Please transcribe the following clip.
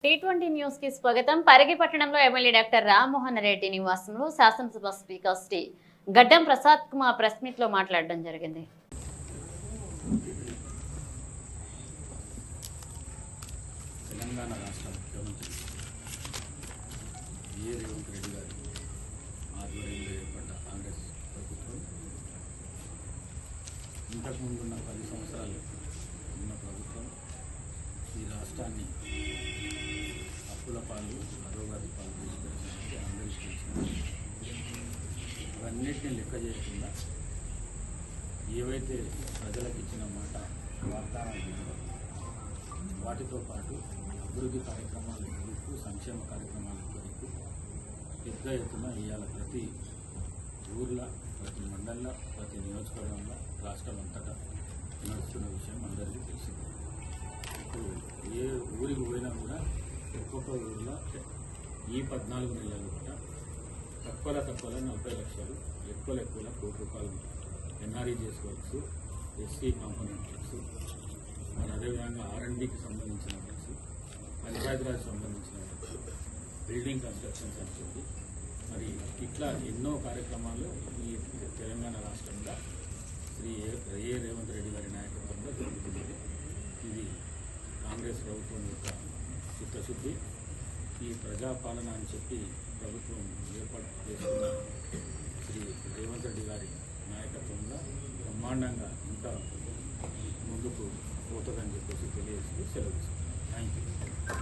T20 news కి స్వాగతం. పరిగి పట్టణంలో ఎమ్మెల్యే డాక్టర్ రామ్మోహన్ రెడ్డి నివాసంలో శాసనసభ స్పీకర్ శ్రీ గడ్డం ప్రసాద్ కుమార్ ప్రెస్ మీట్ లో మాట్లాడడం జరిగింది. తెలంగాణ రాష్ట్ర ముఖ్యమంత్రి రేవంత్ రెడ్డి గారి ఆధ్వర్యంలో ఏర్పడ్డ కాంగ్రెస్ ప్రభుత్వం ఇంతకుముందున్న 10 సంవత్సరాలు ఉన్న ప్రభుత్వం ఈ రాష్ట్రాన్ని అప్పుల పాలు అధోగతి పాలు తీసుకెళ్ళడానికి అందరికీ తెలిసింది. అవన్నిటిని లెక్క చేయకుండా ఏవైతే ప్రజలకు ఇచ్చిన మాట వాగ్దానాలు ఉన్నాయో వాటితో పాటు అభివృద్ధి కార్యక్రమాల కొరకు సంక్షేమ కార్యక్రమాల కొరకు పెద్ద ఎత్తున ఇవాళ ప్రతి ఊర్లో ప్రతి మండలంలో ప్రతి నియోజకవర్గంలో రాష్ట్రం అంతటా నడుస్తున్న విషయం అందరికీ తెలిసింది. ఇప్పుడు ఏ ఊరికి పోయినా కూడా ఒక్కొక్క ఊరిలో ఈ 14 నెలలు కూడా తక్కువలో 40 లక్షలు ఎక్కువలో ₹1 కోటి NREGS works, SC component works, మరి అదేవిధంగా R&Dకి సంబంధించిన వర్క్స్, పంచాయతీరాజ్ సంబంధించిన వర్క్స్, బిల్డింగ్ కన్స్ట్రక్షన్స్ అంటుంది. మరి ఇట్లా ఎన్నో కార్యక్రమాలు ఈ తెలంగాణ రాష్ట్రంలో శ్రీ రేవంత్ రెడ్డి గారి నాయకత్వంలో జరుగుతుంది. ఇది కాంగ్రెస్ ప్రభుత్వం యొక్క చిత్తశుద్ధి. ఈ ప్రజాపాలన అని చెప్పి ప్రభుత్వం ఏర్పాటు చేసుకున్న శ్రీ రేవంత్ రెడ్డి గారి నాయకత్వంలో బ్రహ్మాండంగా ఇంకా ముందుకు పోతుందని చెప్పేసి తెలియజేస్తూ సెలవు తీసుకుంటాం. Thank you.